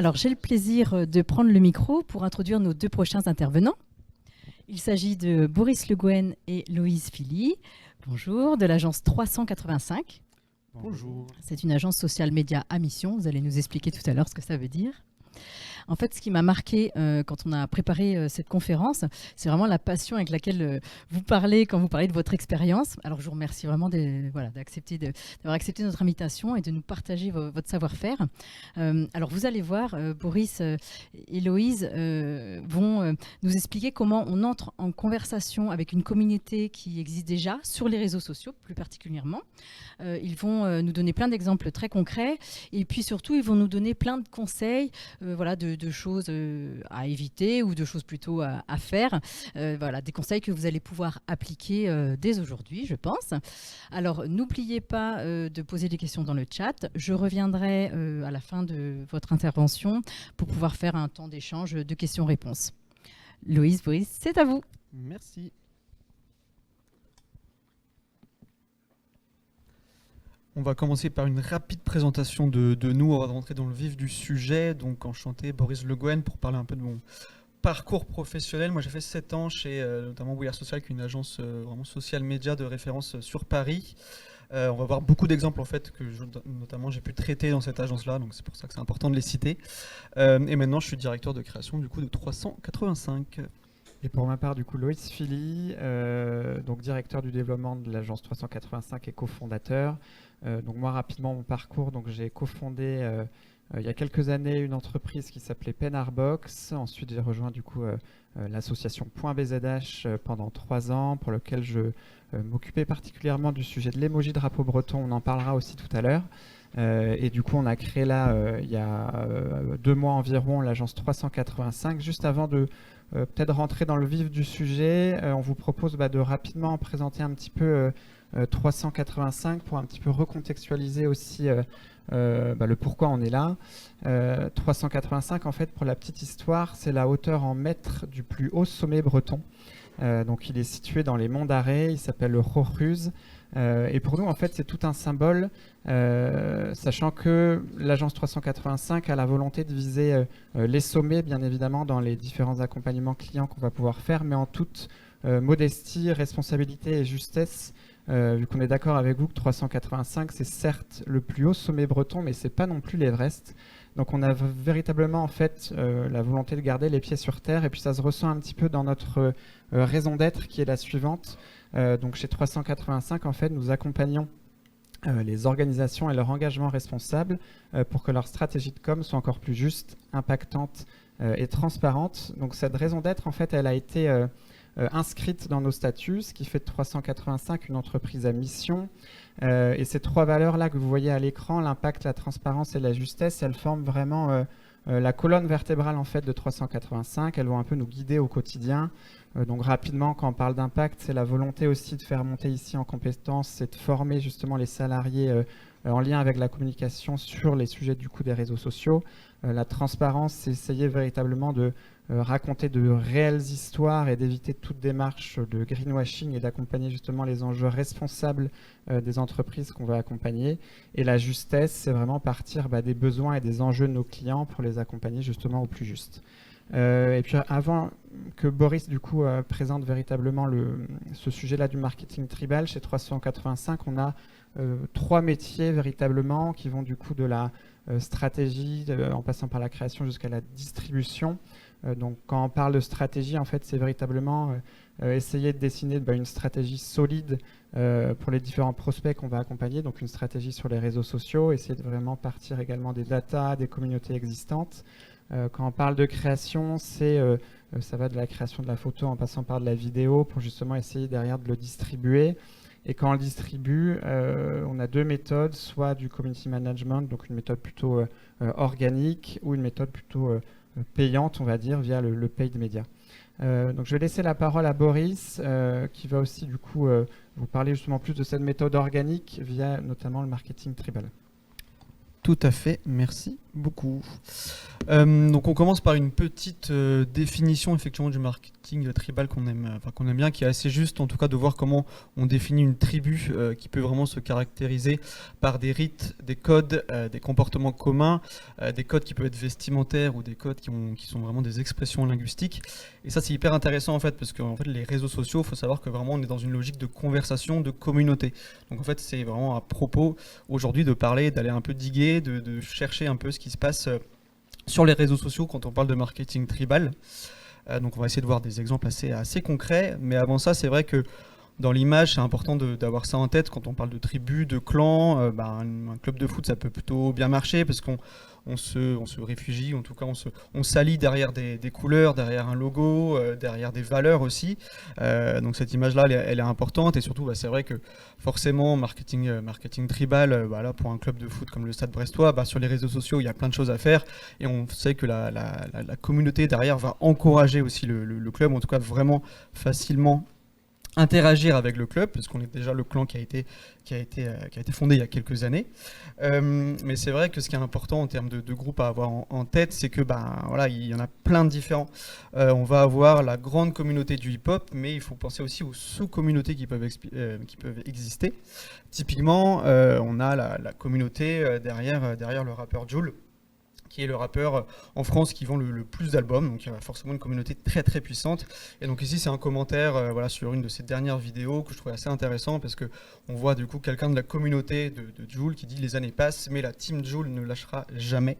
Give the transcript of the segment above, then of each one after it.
Alors, j'ai le plaisir de prendre le micro pour introduire nos deux prochains intervenants. Il s'agit de Boris Le Gouen et Loïse Philly. Bonjour, de l'agence 385. Bonjour. C'est une agence social média à mission. Vous allez nous expliquer tout à l'heure ce que ça veut dire. En fait, ce qui m'a marqué quand on a préparé cette conférence, c'est vraiment la passion avec laquelle vous parlez quand vous parlez de votre expérience. Alors, je vous remercie vraiment d'avoir accepté notre invitation et de nous partager votre savoir-faire. Alors, vous allez voir, Boris et Loïse vont nous expliquer comment on entre en conversation avec une communauté qui existe déjà sur les réseaux sociaux, plus particulièrement. Ils vont nous donner plein d'exemples très concrets et puis surtout, ils vont nous donner plein de conseils de choses à éviter ou de choses plutôt à faire. Des conseils que vous allez pouvoir appliquer dès aujourd'hui, je pense. Alors, n'oubliez pas de poser des questions dans le chat. Je reviendrai à la fin de votre intervention pour pouvoir faire un temps d'échange de questions-réponses. Loïse, Boris, c'est à vous. Merci. On va commencer par une rapide présentation de nous. On va rentrer dans le vif du sujet. Donc, enchanté, Boris Le Gouen, pour parler un peu de mon parcours professionnel. Moi, j'ai fait 7 ans chez notamment We Are Social, qui est une agence vraiment social média de référence sur Paris. On va voir beaucoup d'exemples en fait que notamment j'ai pu traiter dans cette agence-là. Donc, c'est pour ça que c'est important de les citer. Et maintenant, je suis directeur de création du coup de 385. Et pour ma part, du coup, Loïse Philly, donc directeur du développement de l'agence 385 et cofondateur. Donc moi, rapidement, mon parcours, donc j'ai cofondé il y a quelques années une entreprise qui s'appelait Penarbox. Ensuite, j'ai rejoint du coup l'association .bzh pendant 3 ans, pour lequel je m'occupais particulièrement du sujet de l'emoji drapeau breton. On en parlera aussi tout à l'heure. Et du coup, on a créé là, il y a 2 mois environ, l'agence 385. Juste avant de peut-être rentrer dans le vif du sujet, on vous propose de rapidement présenter un petit peu 385 pour un petit peu recontextualiser aussi le pourquoi on est là. 385, en fait, pour la petite histoire, c'est la hauteur en mètres du plus haut sommet breton. Donc il est situé dans les monts d'Arrée, il s'appelle le Hochhuis. Et pour nous, en fait, c'est tout un symbole, sachant que l'agence 385 a la volonté de viser les sommets, bien évidemment, dans les différents accompagnements clients qu'on va pouvoir faire, mais en toute modestie, responsabilité et justesse, vu qu'on est d'accord avec vous que 385, c'est certes le plus haut sommet breton, mais c'est pas non plus l'Everest. Donc on a véritablement en fait la volonté de garder les pieds sur terre, et puis ça se ressent un petit peu dans notre raison d'être qui est la suivante. Donc chez 385, en fait, nous accompagnons les organisations et leur engagement responsable pour que leur stratégie de com soit encore plus juste, impactante et transparente. Donc cette raison d'être, en fait, elle a été inscrite dans nos statuts, ce qui fait de 385 une entreprise à mission. Et ces 3 valeurs-là que vous voyez à l'écran, l'impact, la transparence et la justesse, elles forment vraiment la colonne vertébrale en fait de 385. Elles vont un peu nous guider au quotidien. Donc rapidement, quand on parle d'impact, c'est la volonté aussi de faire monter ici en compétences, c'est de former justement les salariés en lien avec la communication sur les sujets du coup des réseaux sociaux. La transparence, c'est essayer véritablement de raconter de réelles histoires et d'éviter toute démarche de greenwashing et d'accompagner justement les enjeux responsables des entreprises qu'on va accompagner. Et la justesse, c'est vraiment partir des besoins et des enjeux de nos clients pour les accompagner justement au plus juste. Et puis avant que Boris du coup présente véritablement ce sujet-là du marketing tribal, chez 385, on a 3 métiers véritablement qui vont du coup de la stratégie en passant par la création jusqu'à la distribution. Donc quand on parle de stratégie, en fait, c'est véritablement essayer de dessiner une stratégie solide pour les différents prospects qu'on va accompagner, donc une stratégie sur les réseaux sociaux, essayer de vraiment partir également des datas, des communautés existantes. Quand on parle de création, ça va de la création de la photo en passant par de la vidéo pour justement essayer derrière de le distribuer. Et quand on le distribue, on a 2 méthodes, soit du community management, donc une méthode plutôt organique, ou une méthode plutôt payante, on va dire, via le paid media. Donc je vais laisser la parole à Boris, qui va aussi du coup vous parler justement plus de cette méthode organique via notamment le marketing tribal. Tout à fait, merci beaucoup. Donc on commence par une petite définition effectivement du marketing tribal qu'on aime bien, qui est assez juste en tout cas de voir comment on définit une tribu qui peut vraiment se caractériser par des rites, des codes, des comportements communs, des codes qui peuvent être vestimentaires ou des codes qui sont vraiment des expressions linguistiques. Et ça c'est hyper intéressant en fait parce que en fait, les réseaux sociaux, il faut savoir que vraiment on est dans une logique de conversation, de communauté. Donc en fait c'est vraiment à propos aujourd'hui de parler, d'aller un peu diguer, de chercher un peu ce qui se passe sur les réseaux sociaux quand on parle de marketing tribal. Donc on va essayer de voir des exemples assez concrets, mais avant ça c'est vrai que dans l'image c'est important d'avoir ça en tête quand on parle de tribu, de clan. Un club de foot ça peut plutôt bien marcher parce qu'on se réfugie, en tout cas on s'allie derrière des couleurs, derrière un logo, derrière des valeurs aussi. Donc cette image-là, elle est importante et surtout, c'est vrai que forcément, marketing tribal, là, pour un club de foot comme le Stade Brestois, sur les réseaux sociaux, il y a plein de choses à faire et on sait que la communauté derrière va encourager aussi le club, en tout cas vraiment facilement interagir avec le club, parce qu'on est déjà le clan qui a été fondé il y a quelques années. Mais c'est vrai que ce qui est important en termes de groupe à avoir en tête, c'est que voilà, il y en a plein de différents. On va avoir la grande communauté du hip-hop, mais il faut penser aussi aux sous-communautés qui peuvent exister. Typiquement, on a la communauté derrière le rappeur Jul, qui est le rappeur en France qui vend le plus d'albums, donc il y a forcément une communauté très très puissante. Et donc ici c'est un commentaire sur une de ses dernières vidéos que je trouvais assez intéressant parce que on voit du coup quelqu'un de la communauté de Jul qui dit les années passent mais la team Jul ne lâchera jamais.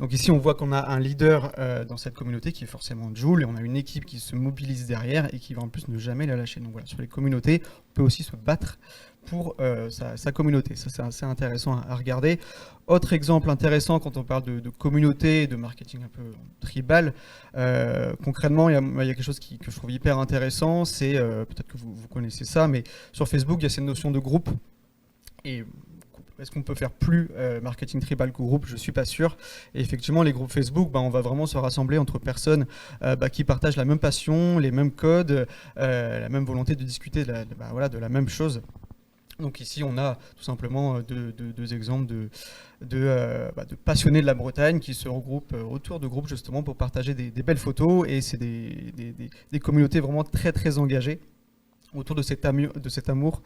Donc ici on voit qu'on a un leader dans cette communauté qui est forcément Jul et on a une équipe qui se mobilise derrière et qui va en plus ne jamais la lâcher. Donc voilà, sur les communautés on peut aussi se battre pour sa communauté. Ça c'est assez intéressant à regarder. Autre exemple intéressant quand on parle de communauté et de marketing un peu tribal, concrètement il y a quelque chose que je trouve hyper intéressant, c'est peut-être que vous connaissez ça, mais sur Facebook il y a cette notion de groupe. Et est-ce qu'on peut faire plus marketing tribal que groupe? Je suis pas sûr. Et effectivement, les groupes Facebook, on va vraiment se rassembler entre personnes qui partagent la même passion, les mêmes codes, la même volonté de discuter de la même chose. Donc ici, on a tout simplement deux exemples de passionnés de la Bretagne qui se regroupent autour de groupes justement pour partager des belles photos. Et c'est des communautés vraiment très très engagées autour de cet amour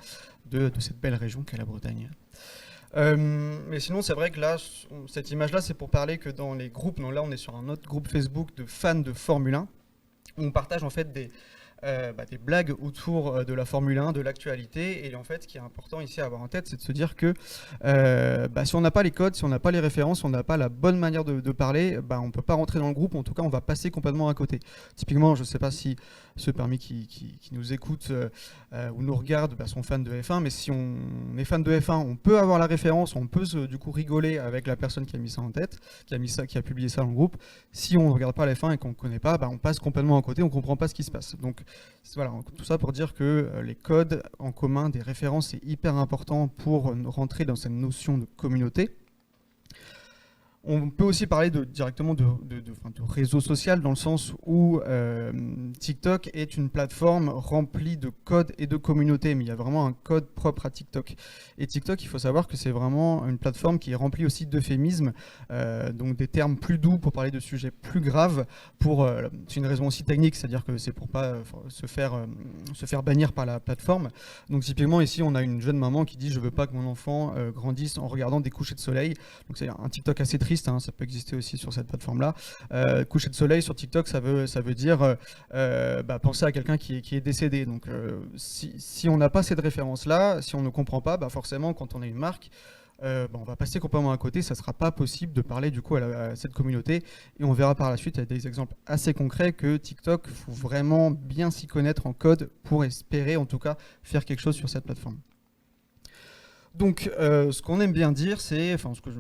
de cette belle région qu'est la Bretagne. Mais sinon, c'est vrai que là, cette image-là, c'est pour parler que dans les groupes, là on est sur un autre groupe Facebook de fans de Formule 1, où on partage en fait des blagues autour de la Formule 1, de l'actualité. Et en fait, ce qui est important ici à avoir en tête, c'est de se dire que si on n'a pas les codes, si on n'a pas les références, si on n'a pas la bonne manière de parler, on ne peut pas rentrer dans le groupe. En tout cas, on va passer complètement à côté. Typiquement, je ne sais pas si ceux parmi qui nous écoutent ou nous regardent sont fans de F1, mais si on est fan de F1, on peut avoir la référence, on peut du coup rigoler avec la personne qui a mis ça en tête, qui a publié ça dans le groupe. Si on ne regarde pas la F1 et qu'on ne connaît pas, on passe complètement à côté, on ne comprend pas ce qui se passe. Donc voilà, tout ça pour dire que les codes en commun, des références, c'est hyper important pour rentrer dans cette notion de communauté. On peut aussi parler directement de réseau social dans le sens où TikTok est une plateforme remplie de codes et de communautés, mais il y a vraiment un code propre à TikTok. Et TikTok, il faut savoir que c'est vraiment une plateforme qui est remplie aussi d'euphémismes, donc des termes plus doux pour parler de sujets plus graves. C'est une raison aussi technique, c'est-à-dire que c'est pour pas se faire bannir par la plateforme. Donc typiquement ici, on a une jeune maman qui dit « Je veux pas que mon enfant grandisse en regardant des couchers de soleil ». Donc c'est un TikTok assez triste. Ça peut exister aussi sur cette plateforme-là. Coucher de soleil sur TikTok, ça veut dire penser à quelqu'un qui est décédé. Donc si on n'a pas cette référence-là, si on ne comprend pas, forcément, quand on est une marque, on va passer complètement à côté. Ça ne sera pas possible de parler du coup à cette communauté. Et on verra par la suite, il y a des exemples assez concrets que TikTok, il faut vraiment bien s'y connaître en code pour espérer, en tout cas, faire quelque chose sur cette plateforme. Donc, ce qu'on aime bien dire,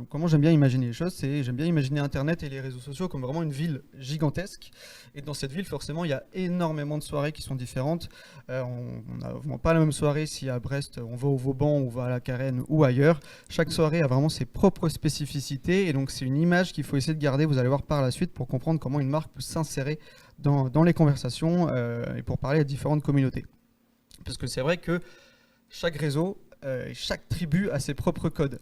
comment j'aime bien imaginer les choses, c'est j'aime bien imaginer Internet et les réseaux sociaux comme vraiment une ville gigantesque. Et dans cette ville, forcément, il y a énormément de soirées qui sont différentes. On n'a pas la même soirée si à Brest, on va au Vauban, on va à la Carène ou ailleurs. Chaque soirée a vraiment ses propres spécificités. Et donc, c'est une image qu'il faut essayer de garder, vous allez voir par la suite, pour comprendre comment une marque peut s'insérer dans les conversations et pour parler à différentes communautés. Parce que c'est vrai que chaque réseau et chaque tribu a ses propres codes.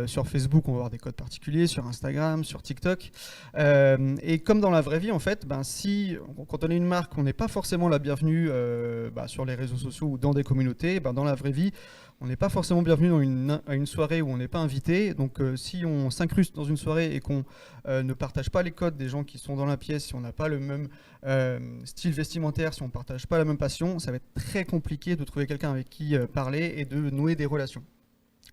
Sur Facebook, on va avoir des codes particuliers, sur Instagram, sur TikTok. Et comme dans la vraie vie, en fait, quand on est une marque, on n'est pas forcément la bienvenue sur les réseaux sociaux ou dans des communautés. Dans la vraie vie, on n'est pas forcément bienvenu à une soirée où on n'est pas invité. Donc si on s'incruste dans une soirée et qu'on ne partage pas les codes des gens qui sont dans la pièce, si on n'a pas le même style vestimentaire, si on ne partage pas la même passion, ça va être très compliqué de trouver quelqu'un avec qui parler et de nouer des relations.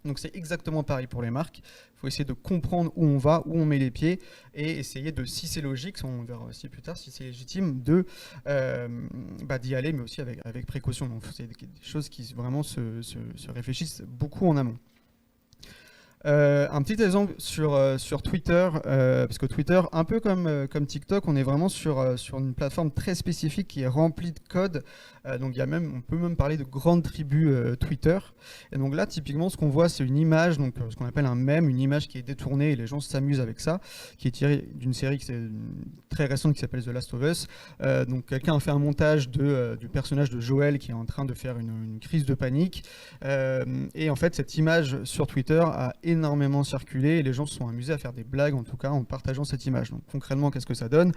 Donc c'est exactement pareil pour les marques. Il faut essayer de comprendre où on va, où on met les pieds, et essayer de, si c'est logique, on verra aussi plus tard, si c'est légitime, d'y aller, mais aussi avec précaution. Donc c'est des choses qui vraiment se réfléchissent beaucoup en amont. Un petit exemple sur Twitter, parce que Twitter, un peu comme TikTok, on est vraiment sur une plateforme très spécifique qui est remplie de codes. Donc on peut même parler de grandes tribus Twitter. Et donc là, typiquement, ce qu'on voit, c'est une image, donc ce qu'on appelle un mème, une image qui est détournée et les gens s'amusent avec ça, qui est tirée d'une série très récente qui s'appelle The Last of Us. Donc quelqu'un a fait un montage du personnage de Joel qui est en train de faire une crise de panique. Et en fait, cette image sur Twitter a énormément circulé et les gens se sont amusés à faire des blagues, en tout cas en partageant cette image. Donc concrètement, qu'est-ce que ça donne ?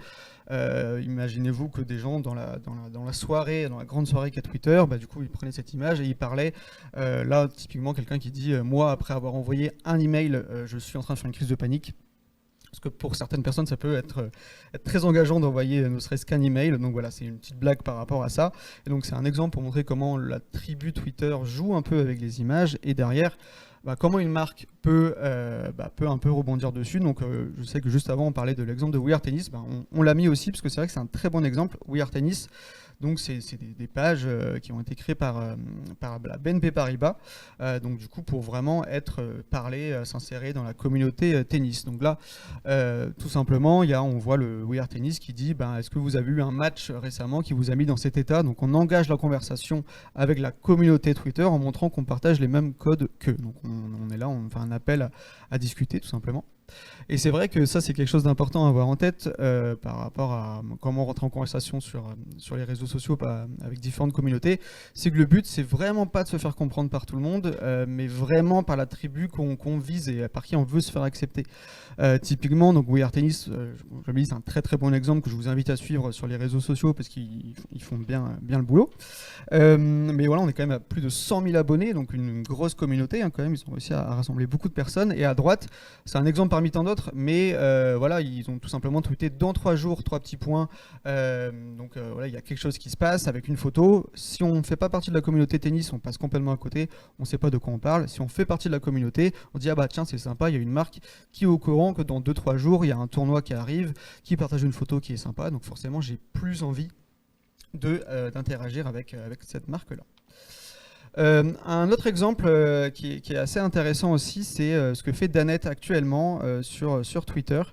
Imaginez-vous que des gens dans la soirée, dans la grande soirée qu'est Twitter, du coup ils prenaient cette image et ils parlaient. Là, typiquement, quelqu'un qui dit moi, après avoir envoyé un email, je suis en train de faire une crise de panique. Parce que pour certaines personnes, ça peut être très engageant d'envoyer ne serait-ce qu'un email. Donc voilà, c'est une petite blague par rapport à ça. Et donc c'est un exemple pour montrer comment la tribu Twitter joue un peu avec les images. Et derrière, comment une marque peut un peu rebondir dessus. Donc je sais que juste avant, on parlait de l'exemple de We Are Tennis. On l'a mis aussi, parce que c'est vrai que c'est un très bon exemple. We Are Tennis. Donc c'est des pages qui ont été créées par la BNP Paribas, donc du coup pour vraiment s'insérer dans la communauté tennis. Donc là, tout simplement, on voit le We Are Tennis qui dit est-ce que vous avez eu un match récemment qui vous a mis dans cet état ? Donc on engage la conversation avec la communauté Twitter en montrant qu'on partage les mêmes codes qu'eux. Donc on est là, on fait un appel à discuter tout simplement. Et c'est vrai que ça, c'est quelque chose d'important à avoir en tête par rapport à comment rentrer en conversation sur les réseaux sociaux avec différentes communautés. C'est que le but, c'est vraiment pas de se faire comprendre par tout le monde, mais vraiment par la tribu qu'on vise et par qui on veut se faire accepter. Typiquement, donc We Are Tennis, je me dis, c'est un très très bon exemple que je vous invite à suivre sur les réseaux sociaux parce qu'ils font bien le boulot. Mais voilà, on est quand même à plus de 100 000 abonnés, donc une grosse communauté quand même. Ils ont réussi à rassembler beaucoup de personnes. Et à droite, c'est un exemple parmi tant d'autres, mais voilà, ils ont tout simplement tweeté dans 3 jours 3 petits points. Donc voilà, il y a quelque chose qui se passe avec une photo. Si on ne fait pas partie de la communauté tennis, on passe complètement à côté, on ne sait pas de quoi on parle. Si on fait partie de la communauté, on dit tiens, c'est sympa, il y a une marque qui est au courant que dans 2-3 jours, il y a un tournoi qui arrive, qui partage une photo qui est sympa, donc forcément j'ai plus envie d'interagir avec cette marque-là. Un autre exemple qui est assez intéressant aussi, c'est ce que fait Danette actuellement sur Twitter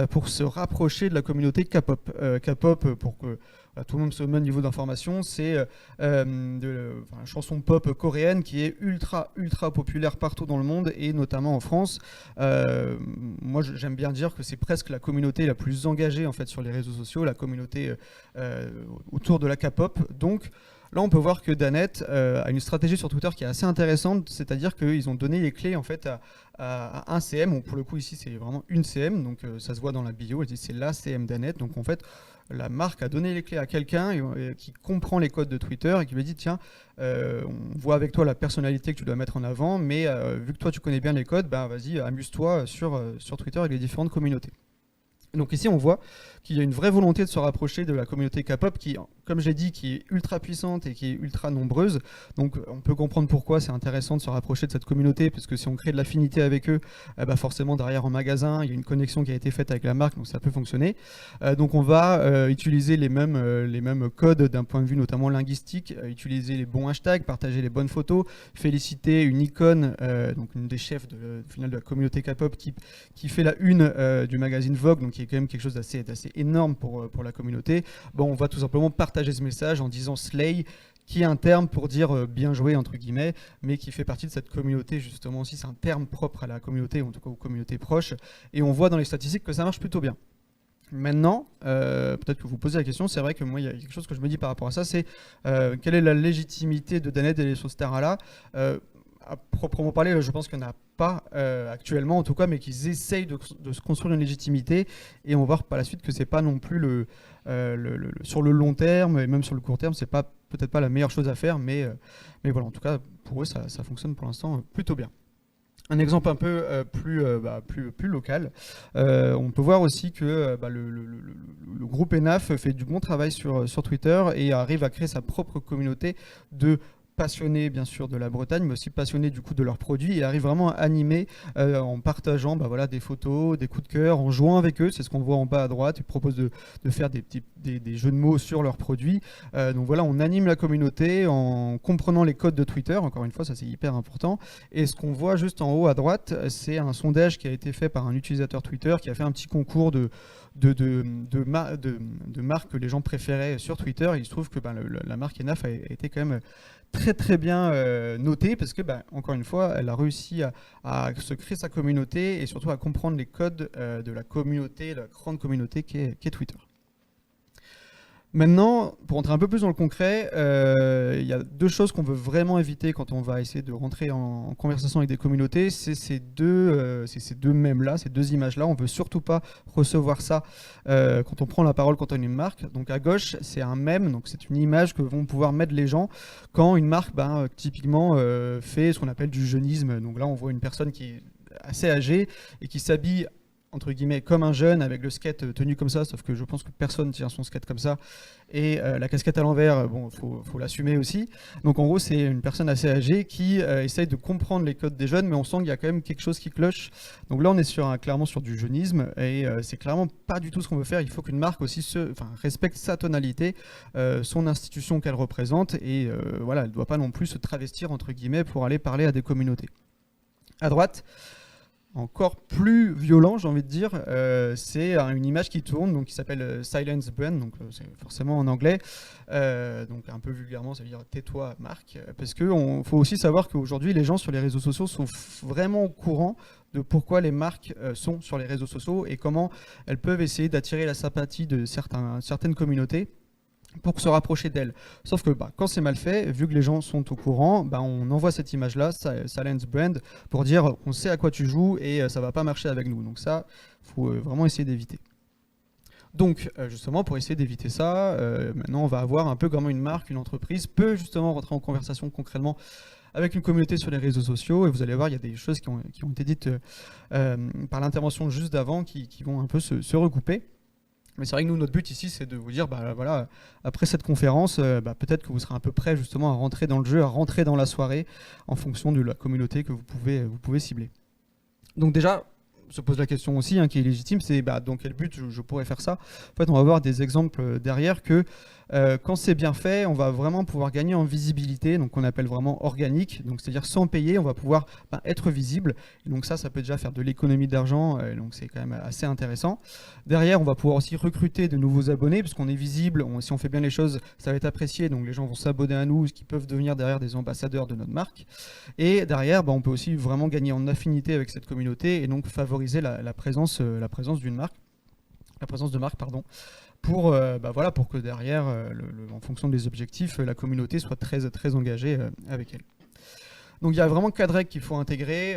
pour se rapprocher de la communauté K-pop. K-pop, pour que tout le monde se met au niveau d'information, c'est une chanson pop coréenne qui est ultra populaire partout dans le monde et notamment en France. Moi, j'aime bien dire que c'est presque la communauté la plus engagée en fait sur les réseaux sociaux, la communauté autour de la K-pop. Donc là, on peut voir que Danette a une stratégie sur Twitter qui est assez intéressante, c'est-à-dire qu'ils ont donné les clés en fait à un CM. Bon, pour le coup, ici, c'est vraiment une CM, donc ça se voit dans la bio. Elle dit c'est la CM Danette. Donc en fait, la marque a donné les clés à quelqu'un qui comprend les codes de Twitter et qui lui dit tiens, on voit avec toi la personnalité que tu dois mettre en avant, mais vu que toi tu connais bien les codes, vas-y, amuse-toi sur Twitter avec les différentes communautés. Donc ici, on voit qu'il y a une vraie volonté de se rapprocher de la communauté K-pop qui, comme j'ai dit, qui est ultra puissante et qui est ultra nombreuse. Donc on peut comprendre pourquoi c'est intéressant de se rapprocher de cette communauté, parce que si on crée de l'affinité avec eux, forcément derrière en magasin, il y a une connexion qui a été faite avec la marque, donc ça peut fonctionner. Donc on va utiliser les mêmes codes d'un point de vue notamment linguistique, utiliser les bons hashtags, partager les bonnes photos, féliciter une icône, donc une des chefs de la communauté K-pop qui fait la une du magazine Vogue, donc qui est quand même quelque chose d'assez énorme pour la communauté. On va tout simplement partager ce message en disant Slay, qui est un terme pour dire bien joué entre guillemets, mais qui fait partie de cette communauté justement aussi. C'est un terme propre à la communauté, ou en tout cas aux communautés proches, et on voit dans les statistiques que ça marche plutôt bien. Maintenant, peut-être que vous posez la question, c'est vrai que moi il y a quelque chose que je me dis par rapport à ça, c'est quelle est la légitimité de Danette d'aller sur ce terrain-là. à proprement parler, je pense qu'il n'y en a pas actuellement en tout cas, mais qu'ils essayent de se construire une légitimité, et on va voir par la suite que c'est pas non plus sur le long terme et même sur le court terme, c'est peut-être pas la meilleure chose à faire, mais voilà, en tout cas pour eux ça fonctionne pour l'instant plutôt bien. Un exemple un peu plus local, on peut voir aussi que le groupe ENAF fait du bon travail sur Twitter et arrive à créer sa propre communauté de passionnés bien sûr de la Bretagne, mais aussi passionnés du coup de leurs produits, et arrive vraiment à animer en partageant des photos, des coups de cœur, en jouant avec eux. C'est ce qu'on voit en bas à droite. Ils proposent de faire des jeux de mots sur leurs produits. Donc voilà, on anime la communauté en comprenant les codes de Twitter. Encore une fois, ça c'est hyper important. Et ce qu'on voit juste en haut à droite, c'est un sondage qui a été fait par un utilisateur Twitter qui a fait un petit concours de marques que les gens préféraient sur Twitter. Et il se trouve que la marque ENAF a été quand même très très bien notée, parce que encore une fois elle a réussi à se créer sa communauté et surtout à comprendre les codes de la communauté, la grande communauté qu'est Twitter. Maintenant, pour entrer un peu plus dans le concret, il y a deux choses qu'on veut vraiment éviter quand on va essayer de rentrer en conversation avec des communautés. C'est ces deux mèmes-là, ces deux images-là. On ne veut surtout pas recevoir ça quand on prend la parole quand on a une marque. Donc à gauche, c'est un mème, donc c'est une image que vont pouvoir mettre les gens quand une marque, typiquement, fait ce qu'on appelle du jeunisme. Donc là, on voit une personne qui est assez âgée et qui s'habille entre guillemets comme un jeune, avec le skate tenu comme ça, sauf que je pense que personne tient son skate comme ça, et la casquette à l'envers, faut l'assumer aussi. Donc en gros, c'est une personne assez âgée qui essaye de comprendre les codes des jeunes, mais on sent qu'il y a quand même quelque chose qui cloche. Donc là, on est clairement sur du jeunisme, et c'est clairement pas du tout ce qu'on veut faire. Il faut qu'une marque aussi respecte sa tonalité, son institution qu'elle représente, et voilà, elle ne doit pas non plus se travestir entre guillemets pour aller parler à des communautés. À droite, encore plus violent, j'ai envie de dire, c'est une image qui tourne, donc qui s'appelle Silence Brand, donc c'est forcément en anglais, donc un peu vulgairement ça veut dire tais-toi marque, parce que faut aussi savoir qu'aujourd'hui les gens sur les réseaux sociaux sont vraiment au courant de pourquoi les marques sont sur les réseaux sociaux et comment elles peuvent essayer d'attirer la sympathie de certaines communautés pour se rapprocher d'elle. Sauf que quand c'est mal fait, vu que les gens sont au courant, on envoie cette image-là, Silence Brand, pour dire on sait à quoi tu joues et ça va pas marcher avec nous. Donc ça, faut vraiment essayer d'éviter. Donc justement, pour essayer d'éviter ça, maintenant on va avoir un peu comment une marque, une entreprise peut justement rentrer en conversation concrètement avec une communauté sur les réseaux sociaux, et vous allez voir, il y a des choses qui ont été dites par l'intervention juste d'avant qui vont un peu se recouper. Mais c'est vrai que nous, notre but ici, c'est de vous dire, voilà, après cette conférence, peut-être que vous serez un peu prêt justement à rentrer dans le jeu, à rentrer dans la soirée, en fonction de la communauté que vous pouvez cibler. Donc déjà, se pose la question aussi, qui est légitime, c'est dans quel but je pourrais faire ça. En fait, on va voir des exemples derrière que quand c'est bien fait, on va vraiment pouvoir gagner en visibilité, donc on appelle vraiment organique, donc c'est-à-dire sans payer, on va pouvoir être visible. Et donc ça peut déjà faire de l'économie d'argent, donc c'est quand même assez intéressant. Derrière, on va pouvoir aussi recruter de nouveaux abonnés, puisqu'on est visible, si on fait bien les choses, ça va être apprécié, donc les gens vont s'abonner à nous, ce qui peuvent devenir derrière des ambassadeurs de notre marque. Et derrière, on peut aussi vraiment gagner en affinité avec cette communauté et donc favoriser la présence d'une marque, la présence de marque, pardon, pour que derrière, en fonction des objectifs, la communauté soit très, très engagée avec elle. Donc il y a vraiment 4 règles qu'il faut intégrer.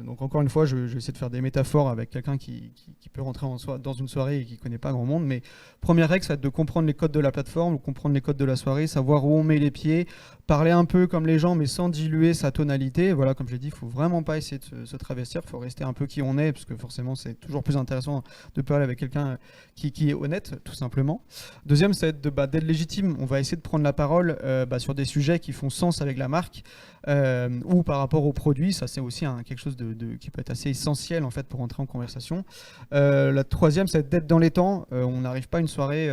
Donc encore une fois, je vais essayer de faire des métaphores avec quelqu'un qui peut rentrer dans une soirée et qui ne connaît pas grand monde. Mais première règle, ça va être de comprendre les codes de la plateforme, comprendre les codes de la soirée, savoir où on met les pieds, parler un peu comme les gens, mais sans diluer sa tonalité. Voilà, comme je l'ai dit, il ne faut vraiment pas essayer de se travestir. Il faut rester un peu qui on est, parce que forcément, c'est toujours plus intéressant de parler avec quelqu'un qui est honnête, tout simplement. Deuxième, ça va être d'être légitime. On va essayer de prendre la parole sur des sujets qui font sens avec la marque. Ou par rapport aux produits, ça c'est aussi quelque chose qui peut être assez essentiel en fait pour entrer en conversation. La troisième, c'est d'être dans les temps. On n'arrive pas à une soirée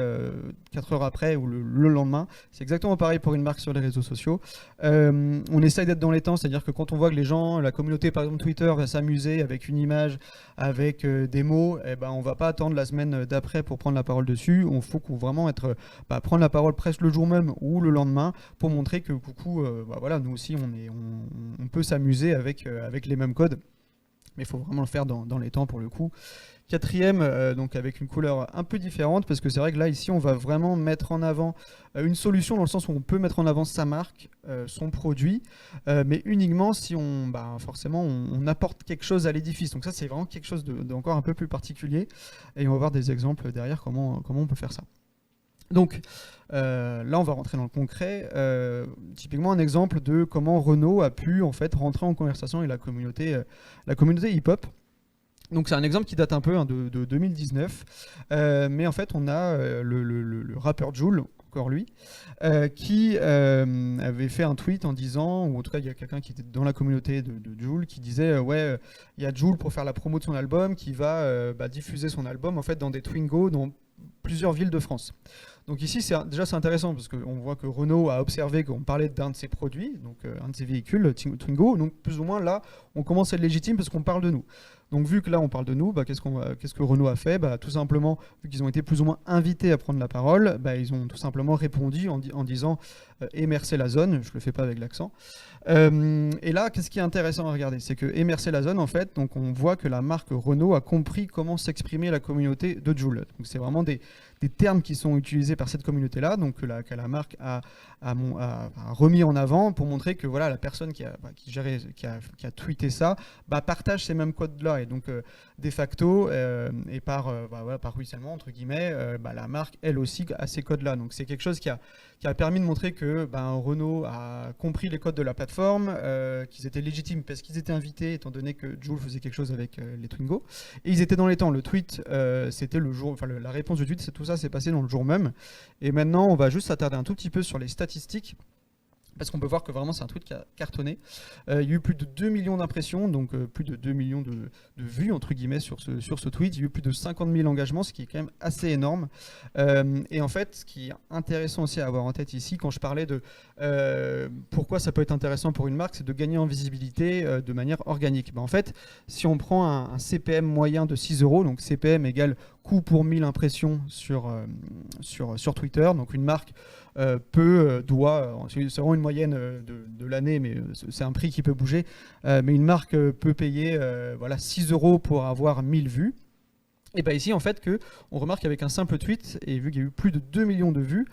4 heures après ou le lendemain. C'est exactement pareil pour une marque sur les réseaux sociaux. On essaye d'être dans les temps, c'est-à-dire que quand on voit que les gens, la communauté par exemple Twitter va s'amuser avec une image, avec des mots, on va pas attendre la semaine d'après pour prendre la parole dessus. Il faut vraiment prendre la parole presque le jour même ou le lendemain pour montrer que coucou, voilà, nous aussi on peut s'amuser avec les mêmes codes, mais il faut vraiment le faire dans les temps pour le coup. Quatrième, donc avec une couleur un peu différente, parce que c'est vrai que là, ici, on va vraiment mettre en avant une solution dans le sens où on peut mettre en avant sa marque, son produit, mais uniquement si forcément, on apporte quelque chose à l'édifice. Donc ça, c'est vraiment quelque chose d'encore un peu plus particulier. Et on va voir des exemples derrière comment on peut faire ça. Donc là, on va rentrer dans le concret. Typiquement, un exemple de comment Renault a pu en fait rentrer en conversation avec la communauté hip-hop. Donc c'est un exemple qui date un peu de 2019, mais en fait on a le rappeur Jul, encore lui, qui avait fait un tweet en disant, ou en tout cas il y a quelqu'un qui était dans la communauté de Jul qui disait ouais, il y a Jul pour faire la promo de son album qui va diffuser son album en fait dans des Twingo dans plusieurs villes de France. Donc ici, c'est intéressant parce qu'on voit que Renault a observé qu'on parlait d'un de ses produits, donc un de ses véhicules, Twingo. Donc plus ou moins là, on commence à être légitime parce qu'on parle de nous. Donc vu que là, on parle de nous, qu'est-ce que Renault a fait ? Tout simplement, vu qu'ils ont été plus ou moins invités à prendre la parole, ils ont tout simplement répondu en disant « émercer la zone », je ne le fais pas avec l'accent. Et là, qu'est-ce qui est intéressant à regarder ? C'est que émercer la zone, en fait, donc on voit que la marque Renault a compris comment s'exprimer la communauté de Joule. Donc c'est vraiment des termes qui sont utilisés par cette communauté-là, donc que la marque a remis en avant pour montrer que voilà, la personne qui a tweeté ça partage ces mêmes codes-là. Et donc, de facto, et par ruissellement, entre guillemets, la marque, elle aussi, a ces codes-là. Donc c'est quelque chose qui a permis de montrer que Renault a compris les codes de la plateforme, qu'ils étaient légitimes parce qu'ils étaient invités, étant donné que Joule faisait quelque chose avec les Twingo. Et ils étaient dans les temps. Le tweet, c'était le jour, la réponse du tweet, tout ça s'est passé dans le jour même. Et maintenant, on va juste s'attarder un tout petit peu sur les statistiques. Parce qu'on peut voir que vraiment c'est un tweet qui a cartonné. Il y a eu plus de 2 millions d'impressions, donc plus de 2 millions de vues entre guillemets sur ce tweet. Il y a eu plus de 50 000 engagements, ce qui est quand même assez énorme. Et en fait, ce qui est intéressant aussi à avoir en tête ici, quand je parlais de pourquoi ça peut être intéressant pour une marque, c'est de gagner en visibilité de manière organique. En fait, si on prend un CPM moyen de 6 €, donc CPM égale coût pour 1000 impressions sur Twitter, donc une marque doit, c'est vraiment une moyenne de l'année, mais c'est un prix qui peut bouger, mais une marque peut payer 6 € pour avoir 1000 vues. Et ici, en fait, on remarque qu'avec un simple tweet, et vu qu'il y a eu plus de 2 millions de vues,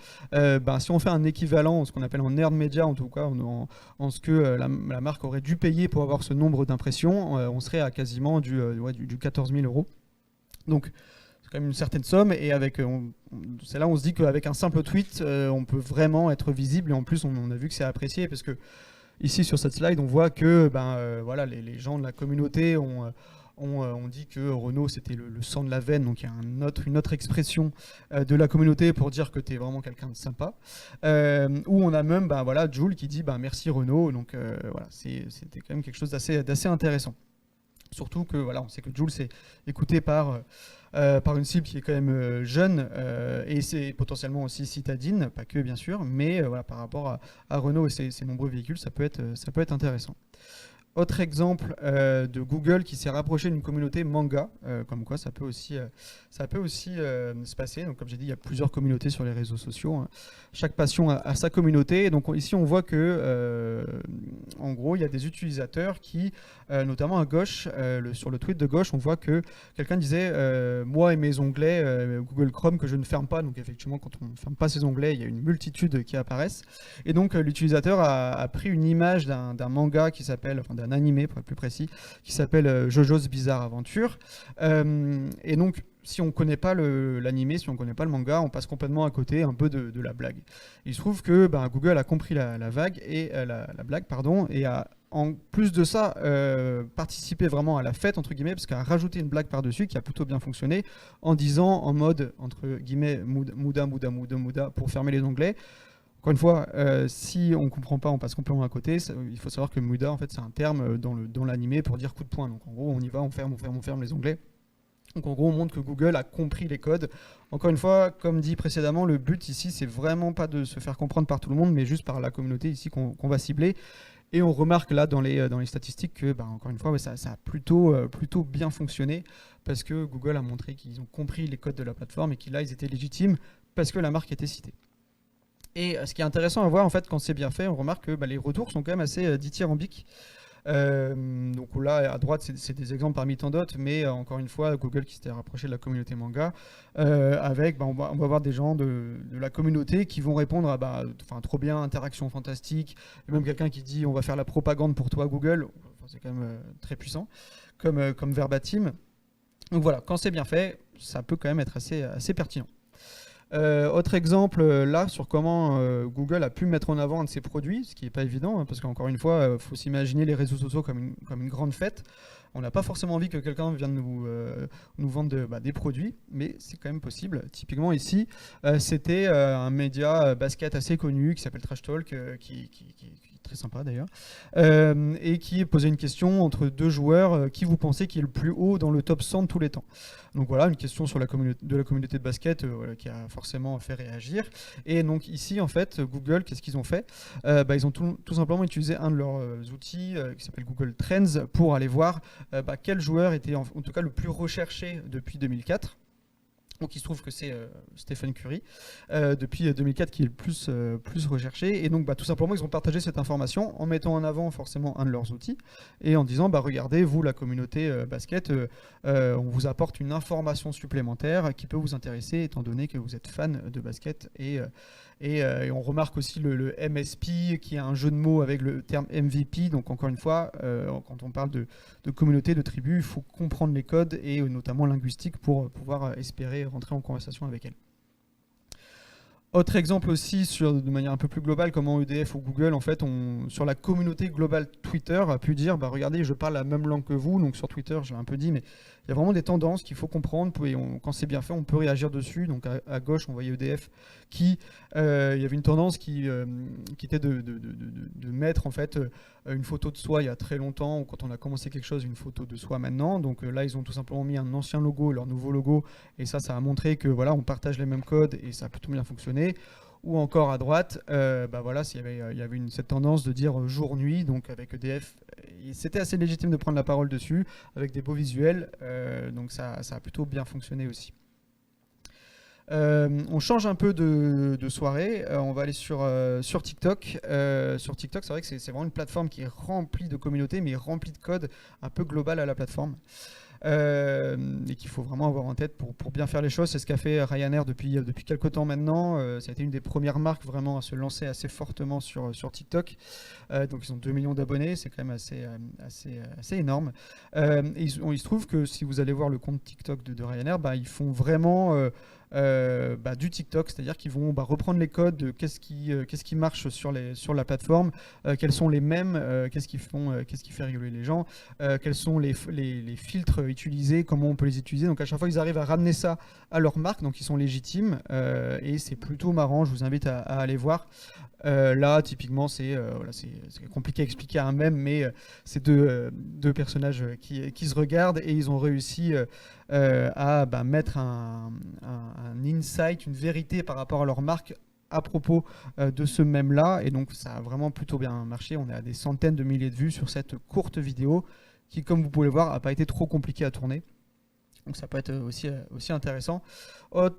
si on fait un équivalent, ce qu'on appelle en earned media, en tout cas, en ce que la marque aurait dû payer pour avoir ce nombre d'impressions, on serait à quasiment du 14 000 €. Donc, quand même une certaine somme, et c'est là où on se dit qu'avec un simple tweet, on peut vraiment être visible, et en plus on a vu que c'est apprécié, parce que ici sur cette slide on voit que les gens de la communauté ont dit que Renault c'était le sang de la veine, donc il y a une autre expression de la communauté pour dire que tu es vraiment quelqu'un de sympa, où on a même Joule qui dit merci Renault, donc c'était quand même quelque chose d'assez intéressant. Surtout que on sait que Joule c'est écouté par une cible qui est quand même jeune, et c'est potentiellement aussi citadine, pas que bien sûr, mais par rapport à Renault et ses nombreux véhicules, ça peut être intéressant. Autre exemple de Google qui s'est rapproché d'une communauté manga, comme quoi ça peut aussi se passer. Donc, comme j'ai dit, il y a plusieurs communautés sur les réseaux sociaux, hein. Chaque passion a sa communauté. Et donc ici, on voit que, en gros, il y a des utilisateurs qui, notamment à gauche, sur le tweet de gauche, on voit que quelqu'un disait moi et mes onglets Google Chrome que je ne ferme pas. Donc effectivement, quand on ne ferme pas ses onglets, il y a une multitude qui apparaissent. Et donc l'utilisateur a pris une image d'un manga qui s'appelle, d'un animé pour être plus précis, qui s'appelle JoJo's Bizarre Adventure. Et donc, si on ne connaît pas l'animé, si on ne connaît pas le manga, on passe complètement à côté un peu de la blague. Il se trouve que Google a compris la vague et la blague, pardon, et a en plus de ça participé vraiment à la fête entre guillemets, parce qu'elle a rajouté une blague par-dessus qui a plutôt bien fonctionné, en disant en mode entre guillemets Muda pour fermer les onglets. Encore une fois, si on ne comprend pas, on passe complètement à côté. Il faut savoir que Muda, en fait, c'est un terme dans l'animé pour dire coup de poing. Donc en gros, on y va, on ferme les onglets. Donc en gros, on montre que Google a compris les codes. Encore une fois, comme dit précédemment, le but ici, c'est vraiment pas de se faire comprendre par tout le monde, mais juste par la communauté ici qu'on va cibler. Et on remarque là dans les statistiques que, encore une fois, ça a plutôt bien fonctionné, parce que Google a montré qu'ils ont compris les codes de la plateforme et qu'ils étaient légitimes parce que la marque était citée. Et ce qui est intéressant à voir, en fait, quand c'est bien fait, on remarque que les retours sont quand même assez dithyrambiques. Donc là, à droite, c'est des exemples parmi tant d'autres, mais encore une fois, Google qui s'était rapproché de la communauté manga, avec, on va avoir des gens de la communauté qui vont répondre à trop bien, interaction fantastique, et même quelqu'un qui dit on va faire la propagande pour toi Google, c'est quand même très puissant, comme verbatim. Donc voilà, quand c'est bien fait, ça peut quand même être assez pertinent. Autre exemple là sur comment Google a pu mettre en avant un de ses produits, ce qui n'est pas évident, hein, parce qu'encore une fois, il faut s'imaginer les réseaux sociaux comme une grande fête. On n'a pas forcément envie que quelqu'un vienne nous vendre des produits, mais c'est quand même possible. Typiquement ici, c'était un média basket assez connu qui s'appelle Trash Talk, qui est très sympa d'ailleurs, et qui posait une question entre deux joueurs, qui vous pensez qui est le plus haut dans le top 100 de tous les temps. Donc voilà, une question sur la communauté de basket qui a forcément fait réagir. Et donc ici, en fait, Google, qu'est-ce qu'ils ont fait? Ils ont tout simplement utilisé un de leurs outils qui s'appelle Google Trends pour aller voir quel joueur était en tout cas le plus recherché depuis 2004. Donc il se trouve que c'est Stephen Curry depuis 2004 qui est le plus recherché. Et donc tout simplement ils ont partagé cette information en mettant en avant forcément un de leurs outils et en disant regardez, vous la communauté basket, on vous apporte une information supplémentaire qui peut vous intéresser étant donné que vous êtes fan de basket. Et on remarque aussi le MSP qui est un jeu de mots avec le terme MVP. Donc encore une fois, quand on parle de communauté, de tribu, il faut comprendre les codes et notamment linguistique pour pouvoir espérer rentrer en conversation avec elle. Autre exemple aussi, de manière un peu plus globale, comment EDF ou Google, en fait, sur la communauté globale Twitter, a pu dire, regardez, je parle la même langue que vous, donc sur Twitter, je l'ai un peu dit, mais il y a vraiment des tendances qu'il faut comprendre, et quand c'est bien fait, on peut réagir dessus. Donc à gauche, on voyait EDF il y avait une tendance qui était de mettre en fait une photo de soi il y a très longtemps, ou quand on a commencé quelque chose, une photo de soi maintenant. Donc là, ils ont tout simplement mis un ancien logo, leur nouveau logo, et ça a montré que voilà, on partage les mêmes codes, et ça a plutôt bien fonctionné. Ou encore à droite, il y avait cette tendance de dire jour-nuit, donc avec EDF, c'était assez légitime de prendre la parole dessus, avec des beaux visuels, donc ça a plutôt bien fonctionné aussi. On change un peu de soirée, on va aller sur TikTok. Sur TikTok, c'est vrai que c'est vraiment une plateforme qui est remplie de communautés, mais remplie de codes un peu global à la plateforme. Et qu'il faut vraiment avoir en tête pour bien faire les choses. C'est ce qu'a fait Ryanair depuis quelques temps maintenant. Ça a été une des premières marques vraiment à se lancer assez fortement sur TikTok. Donc ils ont 2 millions d'abonnés, c'est quand même assez énorme. Il se trouve que si vous allez voir le compte TikTok de Ryanair, ils font vraiment du TikTok, c'est-à-dire qu'ils vont reprendre les codes de qu'est-ce qui marche sur la plateforme, quels sont les mèmes, qu'est-ce qui fait rigoler les gens, quels sont les filtres utilisés, comment on peut les utiliser. Donc à chaque fois ils arrivent à ramener ça à leur marque, donc ils sont légitimes, et c'est plutôt marrant. Je vous invite à aller voir. Là typiquement c'est compliqué à expliquer à un mème, mais c'est deux personnages qui se regardent, et ils ont réussi à mettre un insight, une vérité par rapport à leur marque à propos de ce mème-là, et donc ça a vraiment plutôt bien marché. On est à des centaines de milliers de vues sur cette courte vidéo qui, comme vous pouvez le voir, n'a pas été trop compliqué à tourner. Donc ça peut être aussi intéressant.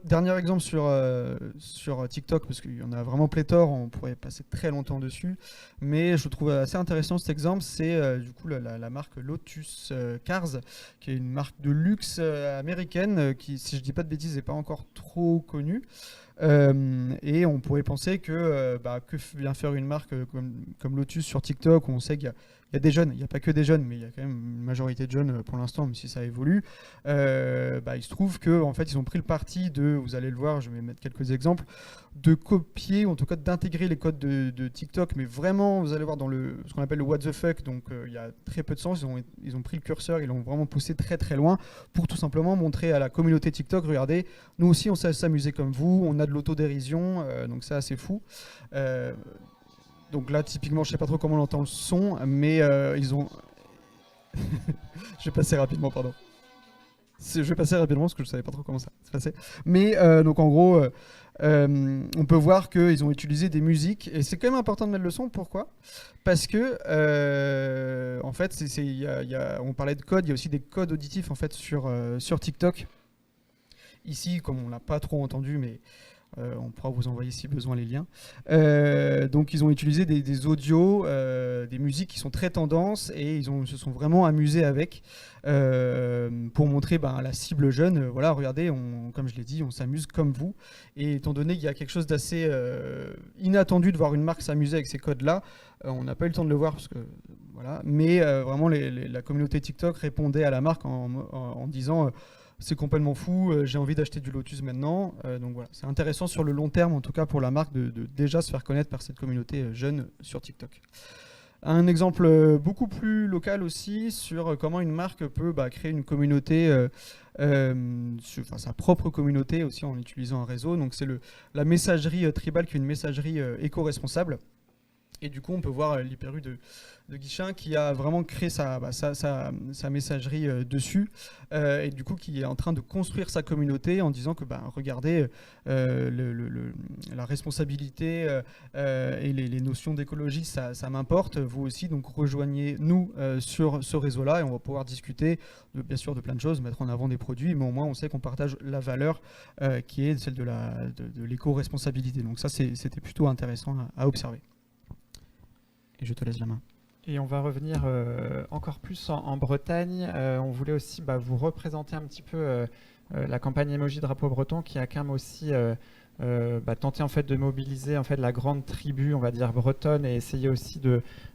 Dernier exemple sur TikTok, parce qu'il y en a vraiment pléthore, on pourrait passer très longtemps dessus, mais je trouve assez intéressant cet exemple. C'est du coup la marque Lotus Cars, qui est une marque de luxe américaine qui, si je dis pas de bêtises, n'est pas encore trop connue. Et on pourrait penser que vient faire une marque comme Lotus sur TikTok, où on sait qu'il y a des jeunes, il n'y a pas que des jeunes, mais il y a quand même une majorité de jeunes pour l'instant, même si ça évolue. Il se trouve qu'en fait, ils ont pris le parti vous allez le voir, je vais mettre quelques exemples, de copier, ou en tout cas d'intégrer les codes de TikTok, mais vraiment, vous allez voir dans ce qu'on appelle le what the fuck, donc il y a très peu de sens. Ils ont pris le curseur, ils l'ont vraiment poussé très très loin pour tout simplement montrer à la communauté TikTok, regardez, nous aussi on sait s'amuser comme vous, on a de l'autodérision, donc ça c'est fou. Donc là typiquement, je sais pas trop comment on entend le son, mais ils ont... Je vais passer rapidement, pardon. Je vais passer rapidement parce que je savais pas trop comment ça se passait. Mais donc en gros, on peut voir qu'ils ont utilisé des musiques, et c'est quand même important de mettre le son. Pourquoi ? Parce que en fait, on parlait de code, il y a aussi des codes auditifs en fait sur TikTok. Ici, comme on l'a pas trop entendu, mais On pourra vous envoyer si besoin les liens. Donc ils ont utilisé des audios, des musiques qui sont très tendances et ils se sont vraiment amusés avec pour montrer à la cible jeune, voilà, regardez, comme je l'ai dit, on s'amuse comme vous. Et étant donné qu'il y a quelque chose d'assez inattendu de voir une marque s'amuser avec ces codes-là, on n'a pas eu le temps de le voir parce que voilà, mais vraiment la communauté TikTok répondait à la marque en disant c'est complètement fou, j'ai envie d'acheter du Lotus maintenant. Donc voilà, c'est intéressant sur le long terme, en tout cas pour la marque, de déjà se faire connaître par cette communauté jeune sur TikTok. Un exemple beaucoup plus local aussi sur comment une marque peut créer une communauté, sa propre communauté aussi en utilisant un réseau. Donc c'est la messagerie Tribal qui est une messagerie éco-responsable. Et du coup, on peut voir l'Hyper U de Guichin qui a vraiment créé sa messagerie dessus et du coup qui est en train de construire sa communauté en disant que regardez la responsabilité et les notions d'écologie, ça m'importe, vous aussi, donc rejoignez-nous sur ce réseau-là et on va pouvoir discuter bien sûr de plein de choses, mettre en avant des produits, mais au moins on sait qu'on partage la valeur qui est celle de l'éco-responsabilité. Donc ça, c'était plutôt intéressant à observer. Et je te laisse la main. Et on va revenir encore plus en Bretagne. On voulait aussi vous représenter un petit peu la campagne Emoji Drapeau Breton qui a quand même aussi tenté en fait de mobiliser en fait la grande tribu, on va dire bretonne, et essayer aussi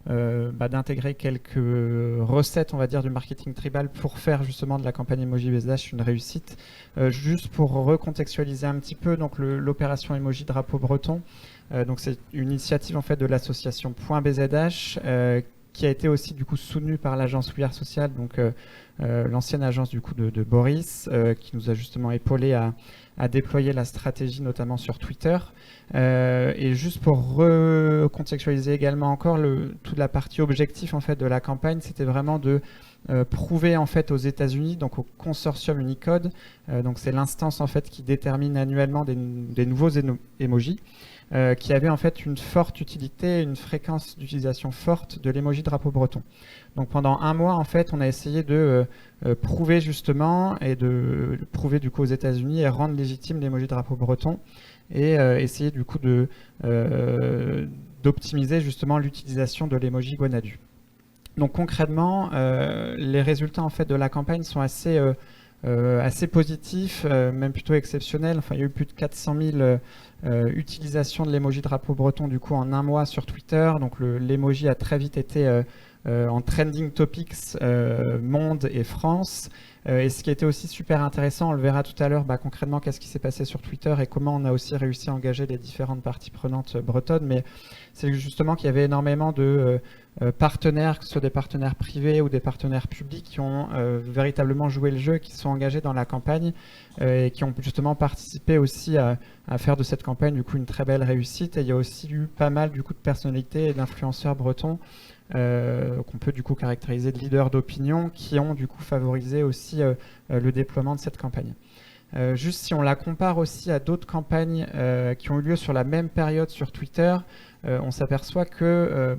d'intégrer quelques recettes, on va dire, du marketing tribal pour faire justement de la campagne Emoji BZH une réussite. Juste pour recontextualiser un petit peu, donc l'opération Emoji Drapeau Breton. Donc c'est une initiative en fait de l'association .bzh qui a été aussi du coup soutenue par l'agence We Are Social, donc l'ancienne agence du coup de Boris, qui nous a justement épaulé à déployer la stratégie notamment sur Twitter. Et juste pour recontextualiser également encore toute la partie objectif en fait de la campagne, c'était vraiment de prouver en fait aux États-Unis, donc au consortium Unicode, donc c'est l'instance en fait qui détermine annuellement des nouveaux emojis. Qui avait en fait une forte utilité, une fréquence d'utilisation forte de l'emoji drapeau breton. Donc pendant un mois, en fait, on a essayé de prouver justement et de prouver du coup aux États-Unis et rendre légitime l'emoji drapeau breton et essayer du coup d'optimiser justement l'utilisation de l'emoji Guanadu. Donc concrètement, les résultats en fait de la campagne sont assez positifs, même plutôt exceptionnels. Enfin, il y a eu plus de 400 000 utilisations de l'emoji drapeau breton du coup en un mois sur Twitter. Donc l'emoji a très vite été en trending topics monde et France. Et ce qui était aussi super intéressant, on le verra tout à l'heure, concrètement qu'est-ce qui s'est passé sur Twitter et comment on a aussi réussi à engager les différentes parties prenantes bretonnes. Mais c'est justement qu'il y avait énormément de partenaires, que ce soit des partenaires privés ou des partenaires publics qui ont véritablement joué le jeu, qui se sont engagés dans la campagne et qui ont justement participé aussi à faire de cette campagne du coup une très belle réussite. Et il y a aussi eu pas mal du coup de personnalités et d'influenceurs bretons qu'on peut du coup caractériser de leaders d'opinion qui ont du coup favorisé aussi le déploiement de cette campagne. Juste si on la compare aussi à d'autres campagnes qui ont eu lieu sur la même période sur Twitter, on s'aperçoit que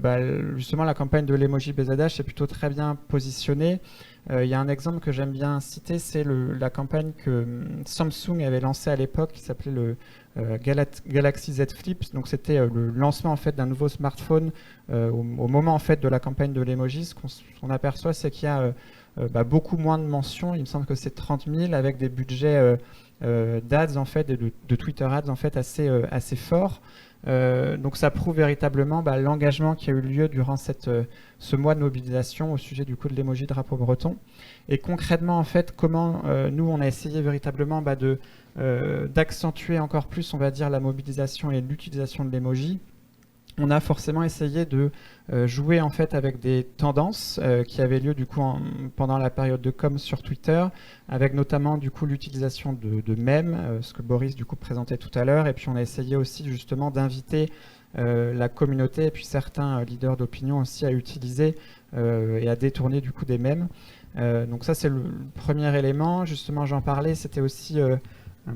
justement la campagne de l'emoji BZH est plutôt très bien positionnée. Il y a un exemple que j'aime bien citer, c'est la campagne que Samsung avait lancée à l'époque qui s'appelait le Galaxy Z Flip. Donc c'était le lancement en fait d'un nouveau smartphone au moment en fait de la campagne de l'emoji. Ce qu'on aperçoit, c'est qu'il y a beaucoup moins de mentions. Il me semble que c'est 30 000 avec des budgets d'ads en fait, et de Twitter ads en fait assez forts. Donc ça prouve véritablement l'engagement qui a eu lieu durant ce mois de mobilisation au sujet du coup de l'emoji drapeau breton. Et concrètement en fait comment nous on a essayé véritablement d'accentuer encore plus on va dire la mobilisation et l'utilisation de l'emoji. On a forcément essayé de jouer en fait avec des tendances qui avaient lieu du coup pendant la période de com sur Twitter, avec notamment du coup l'utilisation de mèmes, ce que Boris du coup présentait tout à l'heure, et puis on a essayé aussi justement d'inviter la communauté et puis certains leaders d'opinion aussi à utiliser et à détourner du coup des mèmes. Donc ça c'est le premier élément. Justement j'en parlais, c'était aussi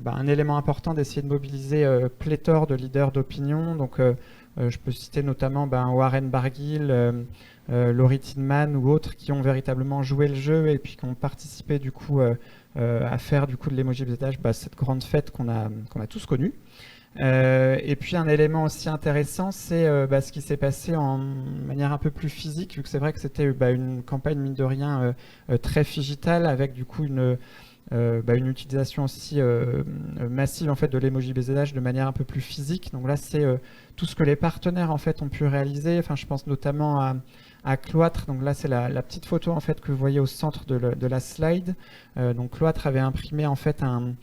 un élément important d'essayer de mobiliser pléthore de leaders d'opinion. Donc je peux citer notamment Warren Barguil, Laurie Tidman ou autres qui ont véritablement joué le jeu et puis qui ont participé du coup à faire du coup de l'emoji BZH cette grande fête qu'on a tous connue. Et puis un élément aussi intéressant, c'est ce qui s'est passé en manière un peu plus physique, vu que c'est vrai que c'était une campagne mine de rien très digitale, avec du coup une utilisation aussi massive en fait de l'emoji BZH de manière un peu plus physique. Donc là, c'est tout ce que les partenaires en fait ont pu réaliser. Enfin, je pense notamment à Cloître. Donc là, c'est la petite photo en fait que vous voyez au centre de la slide. Donc Cloître avait imprimé en fait un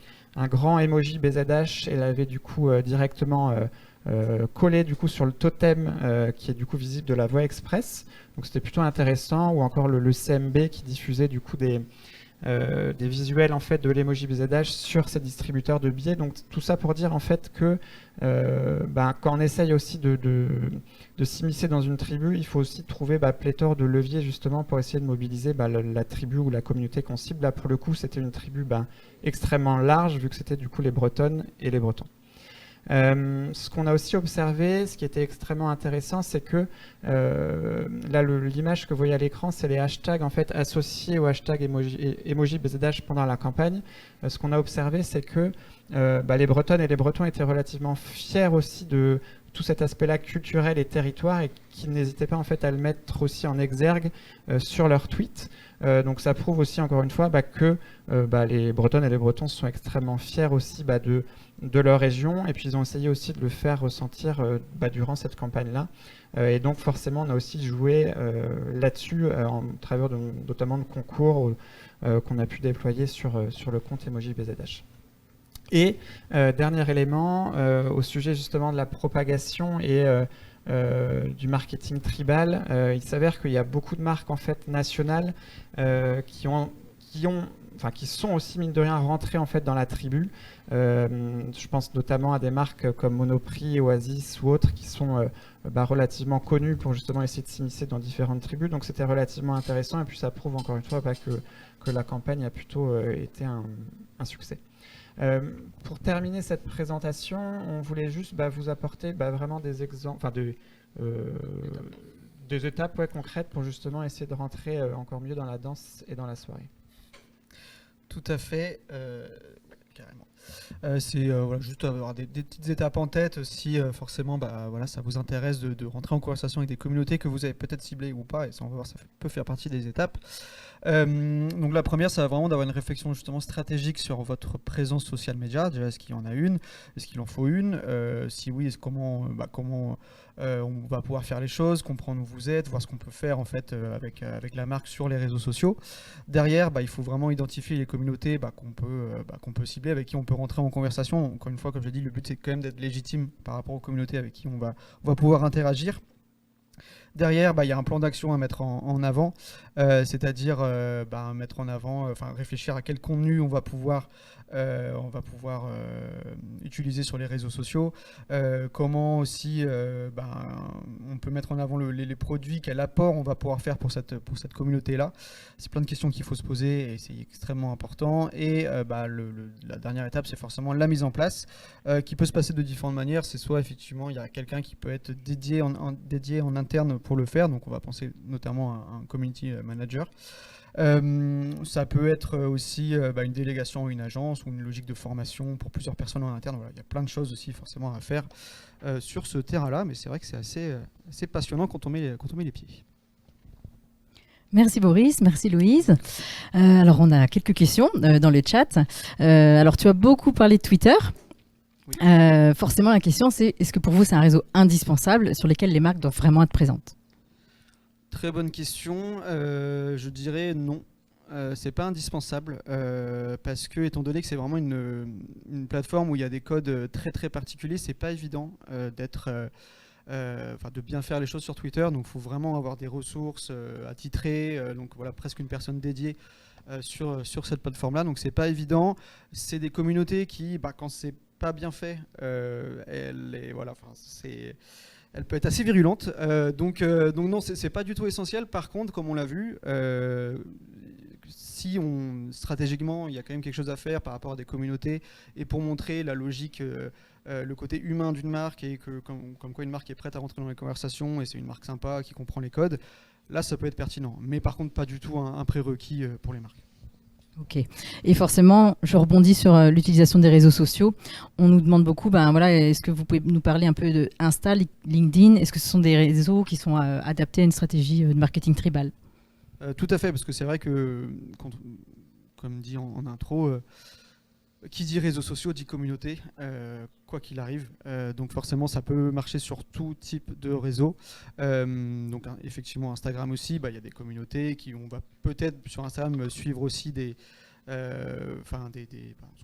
grand emoji BZH et l'avait du coup directement collé du coup sur le totem qui est du coup visible de la voie express. Donc c'était plutôt intéressant. Ou encore le CMB qui diffusait du coup des visuels en fait de l'emoji BZH sur ces distributeurs de billets. Donc tout ça pour dire en fait que quand on essaye aussi de s'immiscer dans une tribu, il faut aussi trouver pléthore de leviers justement pour essayer de mobiliser la tribu ou la communauté qu'on cible. Là pour le coup c'était une tribu extrêmement large vu que c'était du coup les Bretonnes et les Bretons. Ce qu'on a aussi observé, ce qui était extrêmement intéressant, c'est que là l'image que vous voyez à l'écran, c'est les hashtags en fait associés au hashtag emoji BZH pendant la campagne. Ce qu'on a observé, c'est que les Bretonnes et les Bretons étaient relativement fiers aussi de tout cet aspect-là culturel et territoire et qui n'hésitaient pas en fait à le mettre aussi en exergue sur leurs tweets. Donc ça prouve aussi encore une fois que les Bretonnes et les Bretons sont extrêmement fiers aussi de leur région, et puis ils ont essayé aussi de le faire ressentir durant cette campagne-là. Et donc forcément, on a aussi joué là-dessus, en travers notamment de concours qu'on a pu déployer sur le compte Emoji BZH. Et dernier élément, au sujet justement de la propagation et du marketing tribal, il s'avère qu'il y a beaucoup de marques en fait nationales qui sont aussi mine de rien rentrées en fait dans la tribu. Je pense notamment à des marques comme Monoprix, Oasis ou autres qui sont relativement connues pour justement essayer de s'immiscer dans différentes tribus. Donc c'était relativement intéressant et puis ça prouve encore une fois que la campagne a plutôt été un succès. Pour terminer cette présentation, on voulait juste vous apporter vraiment des exemples, des étapes concrètes pour justement essayer de rentrer encore mieux dans la danse et dans la soirée. Tout à fait, carrément. C'est juste avoir des petites étapes en tête si forcément ça vous intéresse de rentrer en conversation avec des communautés que vous avez peut-être ciblées ou pas, et ça on va voir, ça peut faire partie des étapes. Donc la première, ça va vraiment d'avoir une réflexion justement stratégique sur votre présence social média. Déjà, est-ce qu'il y en a une? Est-ce qu'il en faut une? Si oui, comment on va pouvoir faire les choses, comprendre où vous êtes, voir ce qu'on peut faire en fait avec la marque sur les réseaux sociaux. Derrière, il faut vraiment identifier les communautés qu'on peut cibler, avec qui on peut rentrer en conversation. Encore une fois, comme je l'ai dit, le but c'est quand même d'être légitime par rapport aux communautés avec qui on va pouvoir interagir. Derrière, il y a un plan d'action à mettre en avant, c'est-à-dire mettre en avant, réfléchir à quel contenu on va pouvoir utiliser sur les réseaux sociaux, comment aussi on peut mettre en avant les produits, quel apport on va pouvoir faire pour cette communauté-là. C'est plein de questions qu'il faut se poser et c'est extrêmement important. Et la dernière étape, c'est forcément la mise en place, qui peut se passer de différentes manières. C'est soit effectivement, il y a quelqu'un qui peut être dédié en interne pour le faire, donc on va penser notamment à un community manager. Ça peut être aussi une délégation à une agence ou une logique de formation pour plusieurs personnes en interne. Voilà, il y a plein de choses aussi forcément à faire sur ce terrain-là, mais c'est vrai que c'est assez passionnant quand on met les pieds. Merci Boris, merci Louise. Alors on a quelques questions dans le chat. Alors tu as beaucoup parlé de Twitter. Oui. Forcément la question c'est, est-ce que pour vous c'est un réseau indispensable sur lequel les marques doivent vraiment être présentes? Très bonne question. Je dirais non. C'est pas indispensable parce que, étant donné que c'est vraiment une plateforme où il y a des codes très très particuliers, c'est pas évident de bien faire les choses sur Twitter. Donc, il faut vraiment avoir des ressources attitrées. Donc voilà, presque une personne dédiée sur cette plateforme-là. Donc, c'est pas évident. C'est des communautés qui, quand c'est pas bien fait, elle peut être assez virulente, donc non, c'est pas du tout essentiel. Par contre, comme on l'a vu, si stratégiquement, il y a quand même quelque chose à faire par rapport à des communautés, et pour montrer la logique, le côté humain d'une marque, et que comme quoi une marque est prête à rentrer dans les conversations, et c'est une marque sympa qui comprend les codes, là ça peut être pertinent. Mais par contre, pas du tout un prérequis pour les marques. Ok. Et forcément, je rebondis sur l'utilisation des réseaux sociaux. On nous demande beaucoup, est-ce que vous pouvez nous parler un peu de Insta, LinkedIn? Est-ce que ce sont des réseaux qui sont adaptés à une stratégie de marketing tribal? Tout à fait, parce que c'est vrai que, comme dit en intro, qui dit réseaux sociaux dit communauté, quoi qu'il arrive. Donc forcément, ça peut marcher sur tout type de réseau. Donc effectivement, Instagram aussi, il y a des communautés on va peut-être sur Instagram suivre aussi ce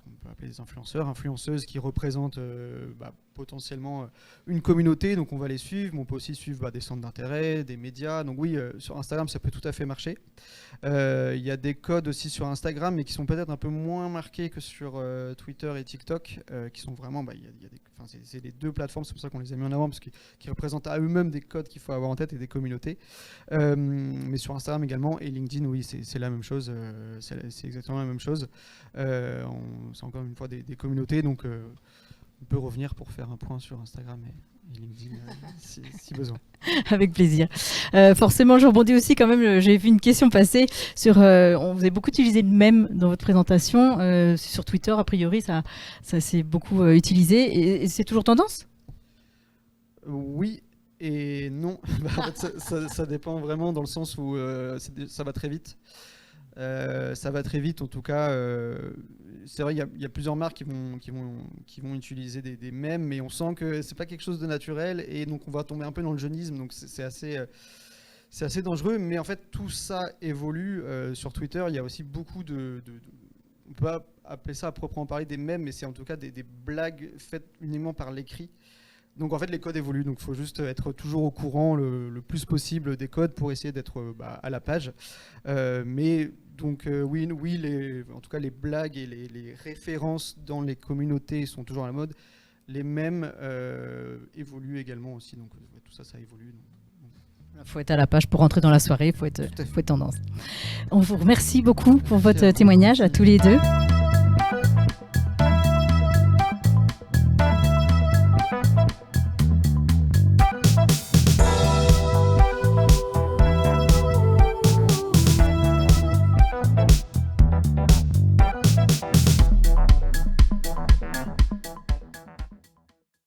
qu'on peut appeler des influenceurs, influenceuses qui représentent potentiellement une communauté, donc on va les suivre, mais on peut aussi suivre des centres d'intérêt, des médias. Donc oui, sur Instagram, ça peut tout à fait marcher. Il y a des codes aussi sur Instagram, mais qui sont peut-être un peu moins marqués que sur Twitter et TikTok, qui sont vraiment, c'est les deux plateformes, c'est pour ça qu'on les a mis en avant, parce qu'ils représentent à eux-mêmes des codes qu'il faut avoir en tête et des communautés. Mais sur Instagram également, et LinkedIn, oui, c'est la même chose, c'est exactement la même chose. C'est encore une fois des communautés, donc on peut revenir pour faire un point sur Instagram et LinkedIn si besoin. Avec plaisir. Forcément, je rebondis aussi quand même, j'ai vu une question passer sur, on vous avez beaucoup utilisé de mèmes dans votre présentation, sur Twitter, a priori, ça s'est beaucoup utilisé, et c'est toujours tendance? Oui et non. En fait, ça dépend vraiment dans le sens où ça va très vite. Ça va très vite, en tout cas. C'est vrai, il y a plusieurs marques qui vont utiliser des mèmes, mais on sent que c'est pas quelque chose de naturel, et donc on va tomber un peu dans le jeunisme, donc c'est assez dangereux. Mais en fait, tout ça évolue. Sur Twitter, il y a aussi beaucoup on peut pas appeler ça à proprement parler des mèmes, mais c'est en tout cas des blagues faites uniquement par l'écrit. Donc en fait, les codes évoluent, donc il faut juste être toujours au courant le plus possible des codes pour essayer d'être à la page. Mais donc oui, en tout cas les blagues et les références dans les communautés sont toujours à la mode. Les mèmes évoluent également aussi, donc tout ça évolue. Il faut être à la page pour rentrer dans la soirée, il faut être tendance. On vous remercie beaucoup pour votre témoignage à tous les deux.